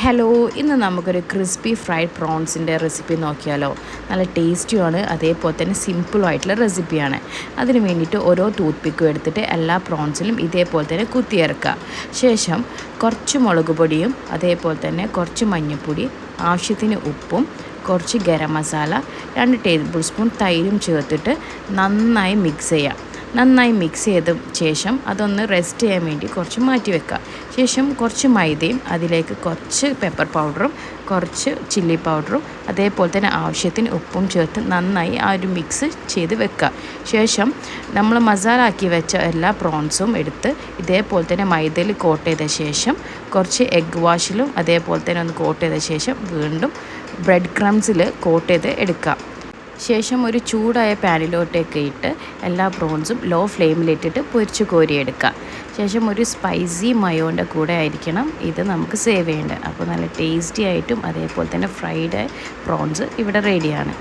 Hello, ഇന്ന് നമുക്കൊരു crispy fried പ്രോൺസിൻ്റെ recipe നോക്കിയാലോ. നല്ല ടേസ്റ്റിയുമാണ്, അതേപോലെ തന്നെ സിമ്പിളായിട്ടുള്ള റെസിപ്പിയാണ്. അതിന് വേണ്ടിയിട്ട് ഓരോ ടൂത്ത് പിക്കും എടുത്തിട്ട് എല്ലാ പ്രോൺസിലും ഇതേപോലെ തന്നെ കുത്തിയിറക്കുക. ശേഷം കുറച്ച് മുളക് പൊടിയും അതേപോലെ തന്നെ കുറച്ച് മഞ്ഞൾപ്പൊടി, ആവശ്യത്തിന് ഉപ്പും കുറച്ച് ഗരം മസാല, 2 ടേബിൾ സ്പൂൺ തൈരും ചേർത്തിട്ട് നന്നായി മിക്സ് ചെയ്യുക. നന്നായി മിക്സ് ചെയ്ത ശേഷം അതൊന്ന് റെസ്റ്റ് ചെയ്യാൻ വേണ്ടി കുറച്ച് മാറ്റി വെക്കുക. ശേഷം കുറച്ച് മൈദയും അതിലേക്ക് കുറച്ച് പെപ്പർ പൗഡറും കുറച്ച് ചില്ലി പൗഡറും അതേപോലെ തന്നെ ആവശ്യത്തിന് ഉപ്പും ചേർത്ത് നന്നായി ആ ഒരു മിക്സ് ചെയ്ത് വെക്കുക. ശേഷം നമ്മൾ മസാല ആക്കി വെച്ച എല്ലാ പ്രോൺസും എടുത്ത് ഇതേപോലെ തന്നെ മൈദയിൽ കോട്ട് ചെയ്ത ശേഷം കുറച്ച് എഗ് വാഷിലും അതേപോലെ തന്നെ ഒന്ന് കോട്ട് ചെയ്ത ശേഷം വീണ്ടും ബ്രെഡ് ക്രംസിൽ കോട്ട് ചെയ്ത് എടുക്കുക. ശേഷം ഒരു ചൂടായ പാനിലോട്ടേക്ക് ഇട്ട് എല്ലാ പ്രോൺസും ലോ ഫ്ലെയിമിലിട്ടിട്ട് പൊരിച്ച് കോരിയെടുക്കുക. ശേഷം ഒരു സ്പൈസി മയോൻ്റെ കൂടെ ആയിരിക്കണം ഇത് നമുക്ക് സേവ് ചെയ്യേണ്ടത്. അപ്പോൾ നല്ല ടേസ്റ്റി ആയിട്ടും അതേപോലെ തന്നെ ഫ്രൈഡ് പ്രോൺസ് ഇവിടെ റെഡിയാണ്.